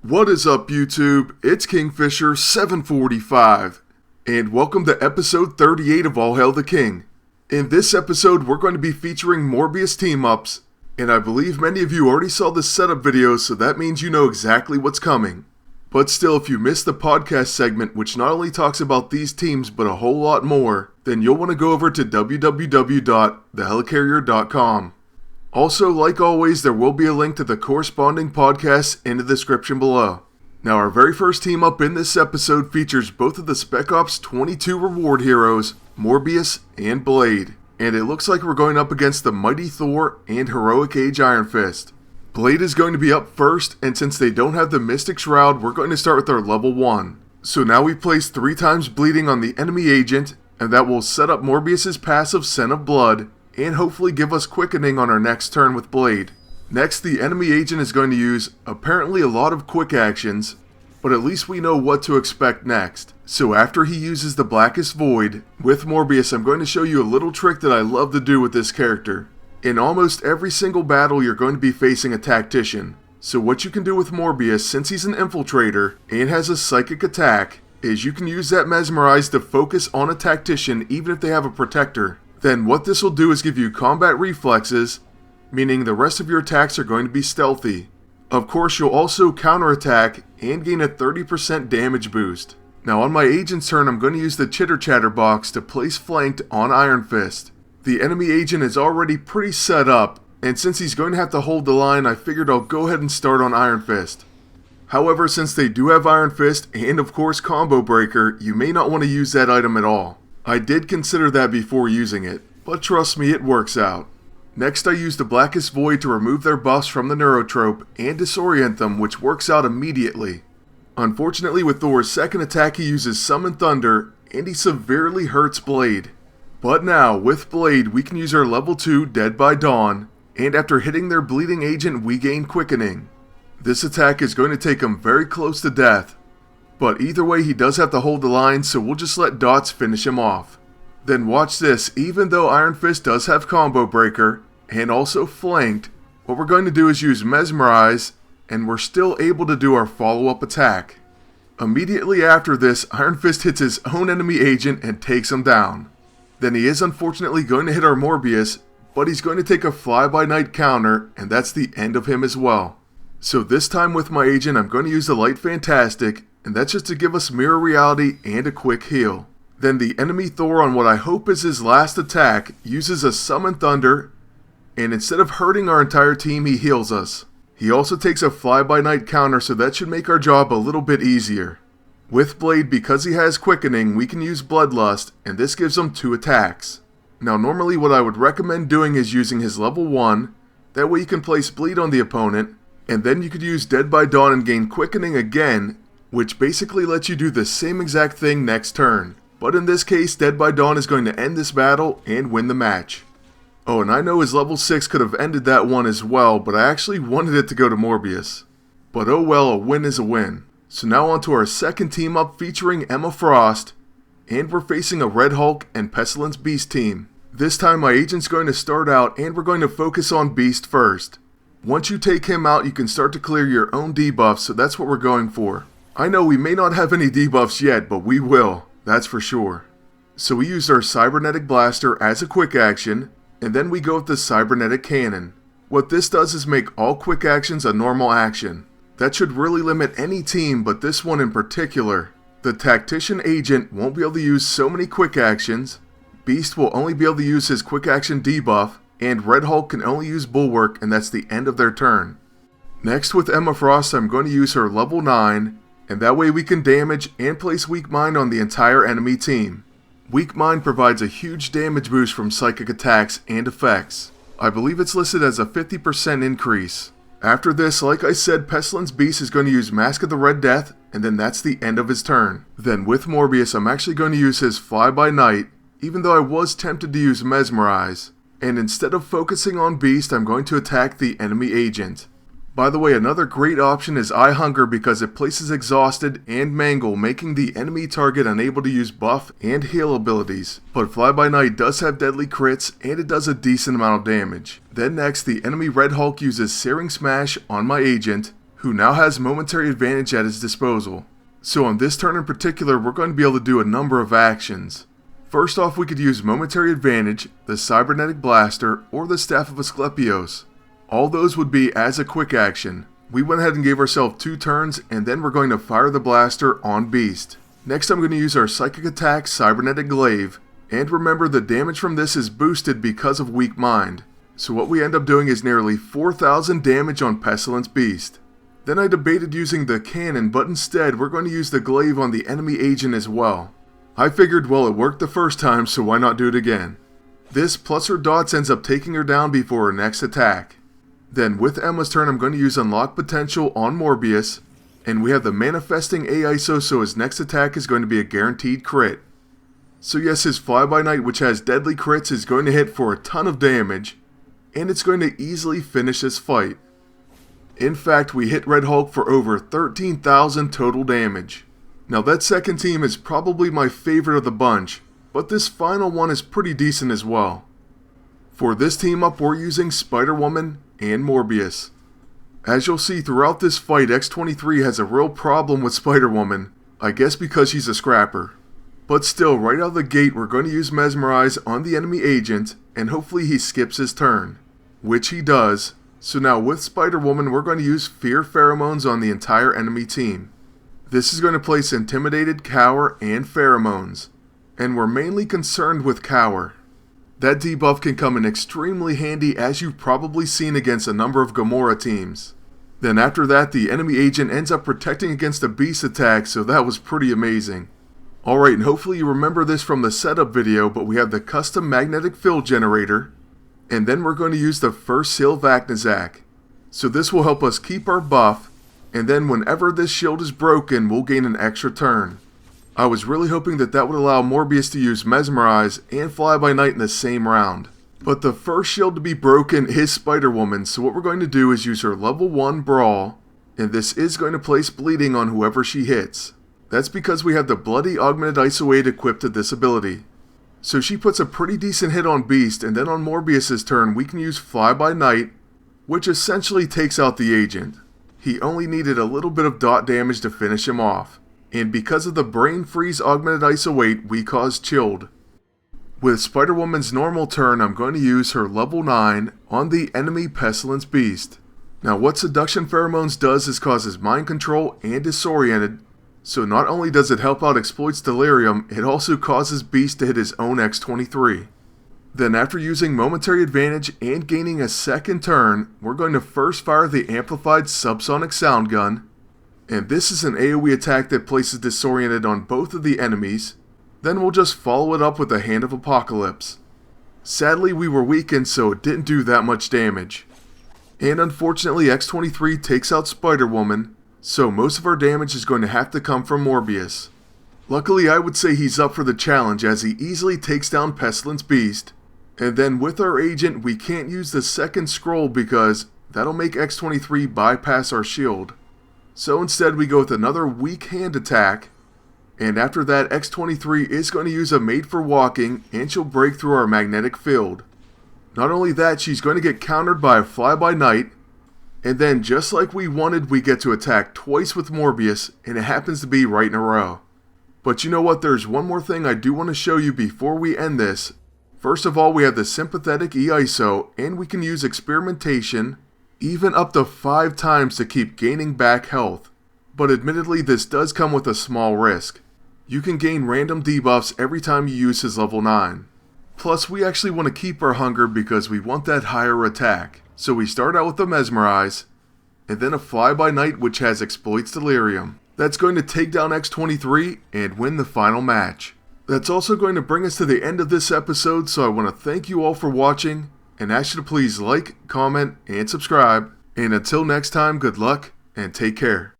What is up, YouTube? It's Kingfisher745, and welcome to episode 38 of All Hail the King. In this episode, we're going to be featuring Morbius team-ups, and I believe many of you already saw the setup video, so that means you know exactly what's coming. But still, if you missed the podcast segment, which not only talks about these teams, but a whole lot more, then you'll want to go over to www.thehelicarrier.com. Also, like always, there will be a link to the corresponding podcasts in the description below. Now, our very first team up in this episode features both of the Spec Ops 22 reward heroes, Morbius and Blade. And it looks like we're going up against the Mighty Thor and Heroic Age Iron Fist. Blade is going to be up first, and since they don't have the Mystic Shroud, we're going to start with our level 1. So now we place 3 times bleeding on the enemy agent, and that will set up Morbius's passive Scent of Blood, and hopefully give us quickening on our next turn with Blade. Next, the enemy agent is going to use apparently a lot of quick actions, but at least we know what to expect next. So after he uses the Blackest Void, with Morbius I'm going to show you a little trick that I love to do with this character. In almost every single battle you're going to be facing a tactician. So what you can do with Morbius, since he's an infiltrator and has a psychic attack, is you can use that Mesmerize to focus on a tactician even if they have a protector. Then what this will do is give you combat reflexes, meaning the rest of your attacks are going to be stealthy. Of course, you'll also counterattack and gain a 30% damage boost. Now on my agent's turn, I'm going to use the Chitter-Chatter Box to place flanked on Iron Fist. The enemy agent is already pretty set up, and since he's going to have to hold the line, I figured I'll go ahead and start on Iron Fist. However, since they do have Iron Fist and of course Combo Breaker, you may not want to use that item at all. I did consider that before using it, but trust me, it works out. Next, I use the Blackest Void to remove their buffs from the Neurotrope and disorient them, which works out immediately. Unfortunately, with Thor's second attack, he uses Summon Thunder, and he severely hurts Blade. But now, with Blade, we can use our level 2 Dead by Dawn, and after hitting their bleeding agent, we gain Quickening. This attack is going to take him very close to death. But either way, he does have to hold the line, so we'll just let Dots finish him off. Then watch this, even though Iron Fist does have Combo Breaker, and also flanked, what we're going to do is use Mesmerize, and we're still able to do our follow-up attack. Immediately after this, Iron Fist hits his own enemy agent and takes him down. Then he is unfortunately going to hit our Morbius, but he's going to take a Fly-by-Night counter, and that's the end of him as well. So this time with my agent, I'm going to use the Light Fantastic, and that's just to give us Mirror Reality and a quick heal. Then the enemy Thor, on what I hope is his last attack, uses a Summon Thunder, and instead of hurting our entire team, he heals us. He also takes a Fly-by-Night counter, so that should make our job a little bit easier. With Blade, because he has Quickening, we can use Bloodlust, and this gives him 2 attacks. Now normally what I would recommend doing is using his level 1, that way you can place Bleed on the opponent, and then you could use Dead by Dawn and gain Quickening again, which basically lets you do the same exact thing next turn. But in this case, Dead by Dawn is going to end this battle and win the match. Oh, and I know his level 6 could have ended that one as well, but I actually wanted it to go to Morbius. But oh well, a win is a win. So now on to our second team up featuring Emma Frost, and we're facing a Red Hulk and Pestilence Beast team. This time my agent's going to start out, and we're going to focus on Beast first. Once you take him out, you can start to clear your own debuffs, so that's what we're going for. I know we may not have any debuffs yet, but we will, that's for sure. So we use our Cybernetic Blaster as a quick action, and then we go with the Cybernetic Cannon. What this does is make all quick actions a normal action. That should really limit any team, but this one in particular. The Tactician Agent won't be able to use so many quick actions, Beast will only be able to use his quick action debuff, and Red Hulk can only use Bulwark, and that's the end of their turn. Next with Emma Frost, I'm going to use her level 9, and that way we can damage and place Weak Mind on the entire enemy team. Weak Mind provides a huge damage boost from psychic attacks and effects. I believe it's listed as a 50% increase. After this, like I said, Pestilence Beast is going to use Masque of the Red Death, and then that's the end of his turn. Then with Morbius, I'm actually going to use his Fly-by-Night, even though I was tempted to use Mesmerize. And instead of focusing on Beast, I'm going to attack the enemy agent. By the way, another great option is Eye Hunger because it places Exhausted and Mangle, making the enemy target unable to use buff and heal abilities. But Fly-by-Night does have deadly crits, and it does a decent amount of damage. Then next, the enemy Red Hulk uses Searing Smash on my agent, who now has Momentary Advantage at his disposal. So on this turn in particular, we're going to be able to do a number of actions. First off, we could use Momentary Advantage, the Cybernetic Blaster, or the Staff of Asclepios. All those would be as a quick action. We went ahead and gave ourselves 2 turns, and then we're going to fire the blaster on Beast. Next I'm going to use our Psychic Attack Cybernetic Glaive, and remember the damage from this is boosted because of Weak Mind. So what we end up doing is nearly 4,000 damage on Pestilence Beast. Then I debated using the cannon, but instead we're going to use the glaive on the enemy agent as well. I figured, well, it worked the first time, so why not do it again? This plus her dots ends up taking her down before her next attack. Then with Emma's turn, I'm going to use Unlock Potential on Morbius, and we have the Manifesting AISO, so his next attack is going to be a guaranteed crit. So yes, his Fly-By-Night, which has deadly crits, is going to hit for a ton of damage, and it's going to easily finish this fight. In fact, we hit Red Hulk for over 13,000 total damage. Now that second team is probably my favorite of the bunch, but this final one is pretty decent as well. For this team up, we're using Spider-Woman and Morbius. As you'll see throughout this fight, X-23 has a real problem with Spider-Woman, I guess because she's a scrapper. But still, right out of the gate, we're going to use Mesmerize on the enemy agent, and hopefully he skips his turn. Which he does. So now with Spider-Woman, we're going to use Fear Pheromones on the entire enemy team. This is going to place Intimidated, Cower, and Pheromones. And we're mainly concerned with Cower. That debuff can come in extremely handy, as you've probably seen against a number of Gamora teams. Then after that, the enemy agent ends up protecting against a beast attack, so that was pretty amazing. Alright, and hopefully you remember this from the setup video, but we have the custom magnetic field generator, and then we're going to use the first seal of Aknazsak. So this will help us keep our buff, and then whenever this shield is broken, we'll gain an extra turn. I was really hoping that would allow Morbius to use Mesmerize and Fly-By-Night in the same round. But the first shield to be broken is Spider-Woman, so what we're going to do is use her level 1 Brawl, and this is going to place bleeding on whoever she hits. That's because we have the Bloody Augmented ISO 8 equipped to this ability. So she puts a pretty decent hit on Beast, and then on Morbius' turn we can use Fly-By-Night, which essentially takes out the agent. He only needed a little bit of dot damage to finish him off. And because of the Brain Freeze Augmented ISO 8, we cause Chilled. With Spider-Woman's normal turn, I'm going to use her level 9 on the enemy Pestilence Beast. Now what Seduction Pheromones does is causes mind control and disoriented, so not only does it help out Exploit's Delirium, it also causes Beast to hit his own X-23. Then after using Momentary Advantage and gaining a second turn, we're going to first fire the Amplified Subsonic Sound Gun, and this is an AoE attack that places Disoriented on both of the enemies. Then we'll just follow it up with a Hand of Apocalypse. Sadly, we were weakened, so it didn't do that much damage. And unfortunately, X-23 takes out Spider-Woman, so most of our damage is going to have to come from Morbius. Luckily, I would say he's up for the challenge, as he easily takes down Pestilence Beast. And then with our agent, we can't use the second scroll because that'll make X-23 bypass our shield. So instead we go with another weak hand attack, and after that X-23 is going to use a Made for Walking, and she'll break through our magnetic field. Not only that, she's going to get countered by a Fly-By-Night, and then just like we wanted, we get to attack twice with Morbius, and it happens to be right in a row. But you know what, there's one more thing I do want to show you before we end this. First of all, we have the Sympathetic EISO, and we can use Experimentation, even up to 5 times to keep gaining back health. But admittedly, this does come with a small risk. You can gain random debuffs every time you use his level 9. Plus, we actually want to keep our hunger because we want that higher attack. So we start out with the Mesmerize, and then a Fly-By-Night which has Exploit's Delirium. That's going to take down X-23 and win the final match. That's also going to bring us to the end of this episode, so I want to thank you all for watching, and ask you to please like, comment, and subscribe. And until next time, good luck, and take care.